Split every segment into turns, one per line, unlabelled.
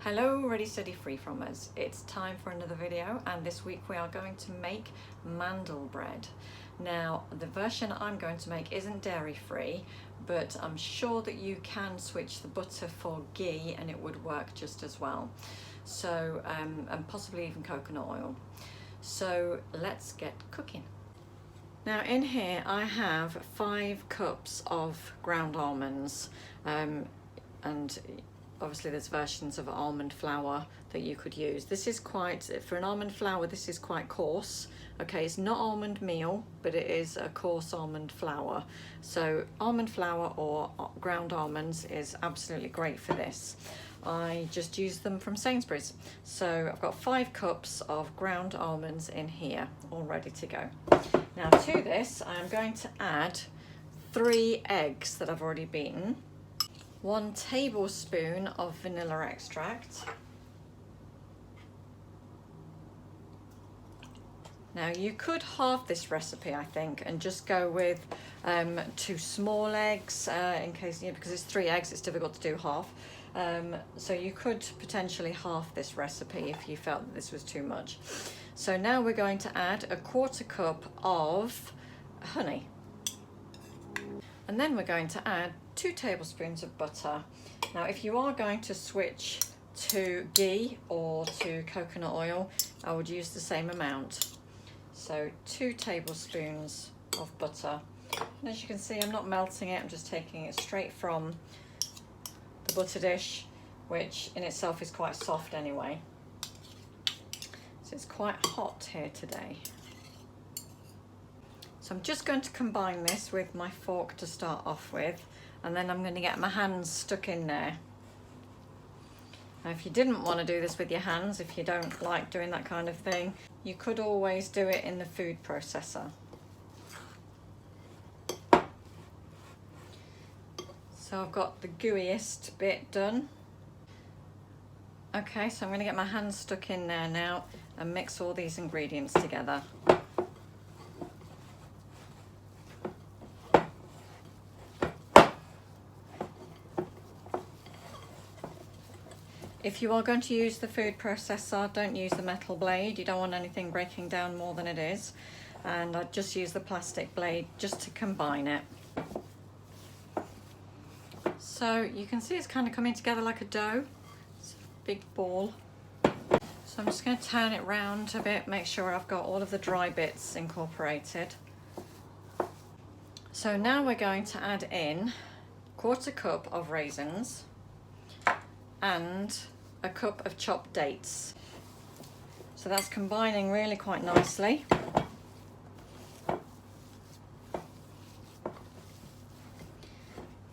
Hello Ready Steady Freefrommers, it's time for another video, and this week we are going to make mandel bread. Now the version I'm going to make isn't dairy free, but I'm sure that you can switch the butter for ghee and it would work just as well. So and possibly even coconut oil. So let's get cooking. Now in here I have 5 cups of ground almonds, and obviously there's versions of almond flour that you could use. This is quite, for an almond flour, this is quite coarse. Okay, it's not almond meal, but it is a coarse almond flour. So almond flour or ground almonds is absolutely great for this. I just use them from Sainsbury's. So I've got 5 cups of ground almonds in here, all ready to go. Now to this, I'm going to add 3 eggs that I've already beaten, 1 tablespoon of vanilla extract. Now you could halve this recipe, I think, and just go with 2 small eggs in case, because it's 3 eggs, it's difficult to do half. So you could potentially half this recipe if you felt that this was too much. So now we're going to add 1/4 cup of honey. And then we're going to add 2 tablespoons of butter. Now if you are going to switch to ghee or to coconut oil, I would use the same amount. So 2 tablespoons of butter. And as you can see, I'm not melting it, I'm just taking it straight from the butter dish, which in itself is quite soft anyway. So it's quite hot here today. So I'm just going to combine this with my fork to start off with, and then I'm going to get my hands stuck in there. Now if you didn't want to do this with your hands, if you don't like doing that kind of thing, you could always do it in the food processor. So I've got the gooeyest bit done. Okay, so I'm going to get my hands stuck in there now and mix all these ingredients together. If you are going to use the food processor, don't use the metal blade. You don't want anything breaking down more than it is. And I just use the plastic blade just to combine it. So you can see it's kind of coming together like a dough. It's a big ball. So I'm just going to turn it round a bit, make sure I've got all of the dry bits incorporated. So now we're going to add in 1/4 cup of raisins and 1 cup of chopped dates. So that's combining really quite nicely.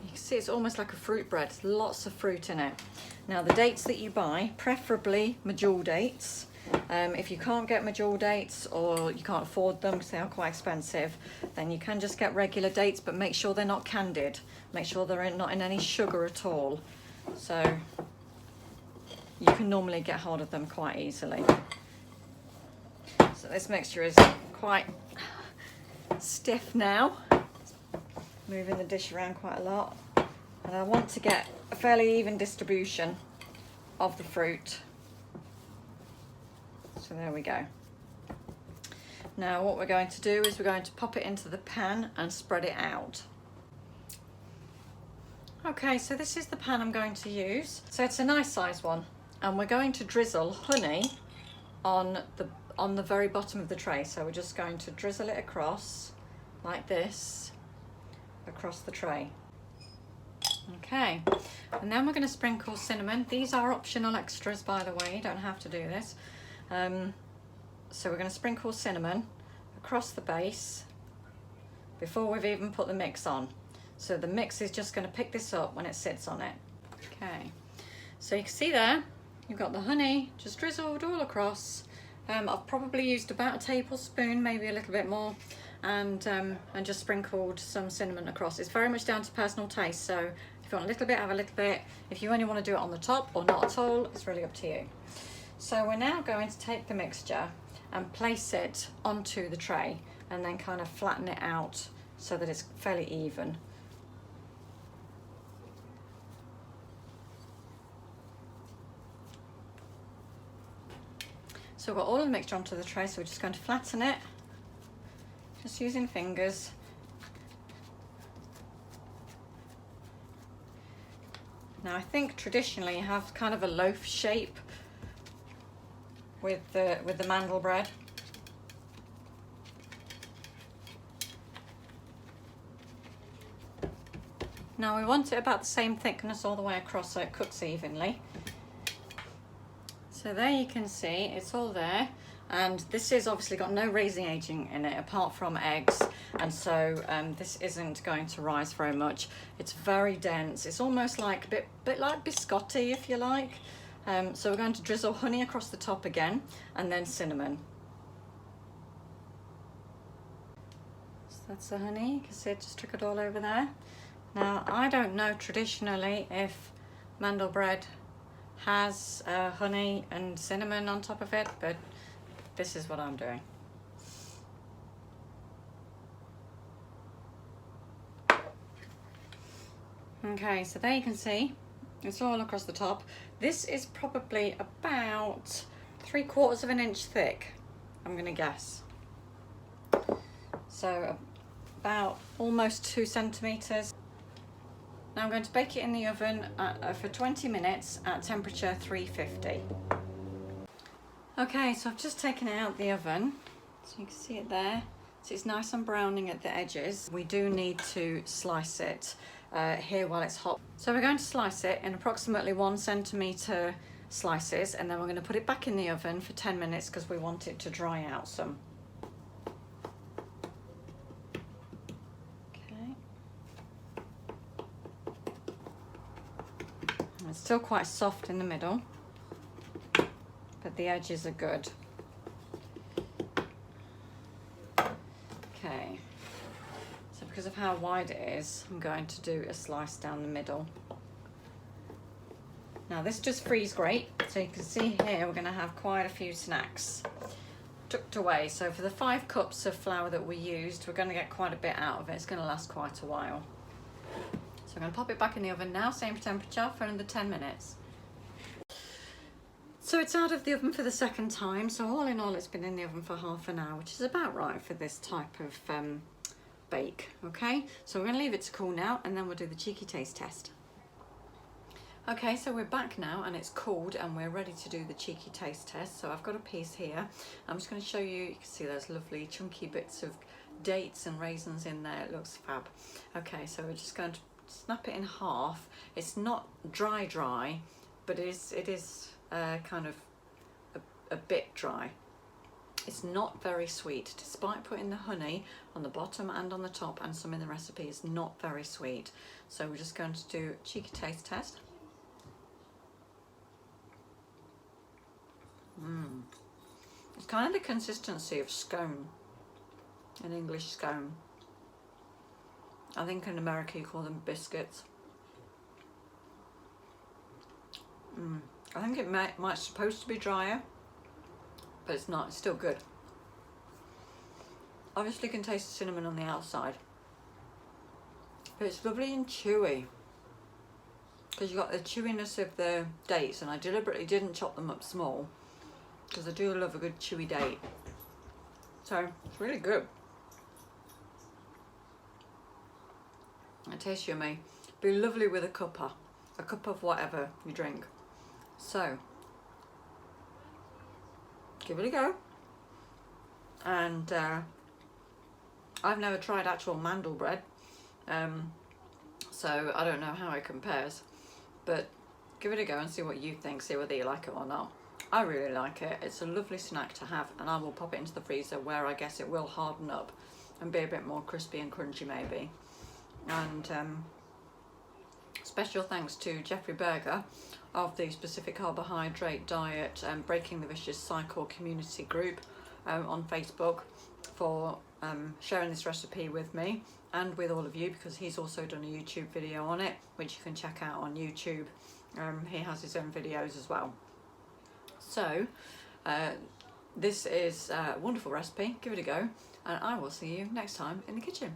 You can see it's almost like a fruit bread, lots of fruit in it. Now the dates that you buy, preferably medjool dates. If you can't get medjool dates or you can't afford them because they are quite expensive, then you can just get regular dates, but make sure they're not candied. Make sure they're not in any sugar at all. So you can normally get hold of them quite easily. So this mixture is quite stiff now. Moving the dish around quite a lot. And I want to get a fairly even distribution of the fruit. So there we go. Now what we're going to do is we're going to pop it into the pan and spread it out. Okay, so this is the pan I'm going to use. So it's a nice size one. And we're going to drizzle honey on the very bottom of the tray. So we're just going to drizzle it across like this, across the tray. Okay, and then we're going to sprinkle cinnamon. These are optional extras, by the way, you don't have to do this. So we're going to sprinkle cinnamon across the base before we've even put the mix on. So the mix is just going to pick this up when it sits on it. Okay, so you can see there, you've got the honey just drizzled all across. I've probably used about 1 tablespoon, maybe a little bit more, and just sprinkled some cinnamon across. It's very much down to personal taste, so if you want a little bit, have a little bit. If you only want to do it on the top or not at all, it's really up to you. So we're now going to take the mixture and place it onto the tray and then kind of flatten it out so that it's fairly even. So we've got all of the mixture onto the tray, so we're just going to flatten it, just using fingers. Now I think traditionally you have kind of a loaf shape with the mandel bread. Now we want it about the same thickness all the way across so it cooks evenly. So there you can see it's all there, and this is obviously got no raising agent in it apart from eggs, and so this isn't going to rise very much. It's very dense. It's almost like a bit like biscotti, if you like. So we're going to drizzle honey across the top again, and then cinnamon. So that's the honey. You can see it just trickled all over there. Now I don't know traditionally if mandel bread has honey and cinnamon on top of it, but this is what I'm doing. Okay, so there you can see it's all across the top. This is probably about 3/4 of an inch thick, I'm gonna guess. So about almost 2 centimeters. Now I'm going to bake it in the oven for 20 minutes at temperature 350. Okay, so I've just taken it out the oven, so you can see it there. So it's nice and browning at the edges. We do need to slice it here while it's hot. So we're going to slice it in approximately 1 centimeter slices, and then we're going to put it back in the oven for 10 minutes because we want it to dry out some. It's still quite soft in the middle, but the edges are good. Okay, so because of how wide it is, I'm going to do a slice down the middle. Now this just freeze great, so you can see here we're going to have quite a few snacks tucked away. So for the 5 cups of flour that we used, we're going to get quite a bit out of it. It's going to last quite a while. So I'm going to pop it back in the oven now, same temperature, for another 10 minutes. So it's out of the oven for the second time. So all in all, it's been in the oven for half an hour, which is about right for this type of bake. Okay, so we're going to leave it to cool now, and then we'll do the cheeky taste test. Okay, so we're back now and it's cooled and we're ready to do the cheeky taste test. So I've got a piece here. I'm just going to show you. You can see those lovely chunky bits of dates and raisins in there. It looks fab. Okay, so we're just going to snap it in half. It's not dry, but it is kind of a bit dry. It's not very sweet, despite putting the honey on the bottom and on the top and some in the recipe. It's not very sweet. So we're just going to do a cheeky taste test. It's kind of the consistency of scone, an English scone. I think in America you call them biscuits. I think it might supposed to be drier, but it's not. It's still good. Obviously you can taste the cinnamon on the outside, but it's lovely and chewy because you've got the chewiness of the dates, and I deliberately didn't chop them up small because I do love a good chewy date. So it's really good. It tastes yummy. Be lovely with a cuppa, a cup of whatever you drink. So give it a go. And I've never tried actual mandel bread, so I don't know how it compares, but give it a go and see what you think, see whether you like it or not. I really like it. It's a lovely snack to have, and I will pop it into the freezer where I guess it will harden up and be a bit more crispy and crunchy maybe. And special thanks to Jeffrey Berger of the Specific Carbohydrate Diet and Breaking the Vicious Cycle community group on Facebook for sharing this recipe with me and with all of you, because he's also done a YouTube video on it, which you can check out on YouTube. He has his own videos as well. So this is a wonderful recipe. Give it a go, and I will see you next time in the kitchen.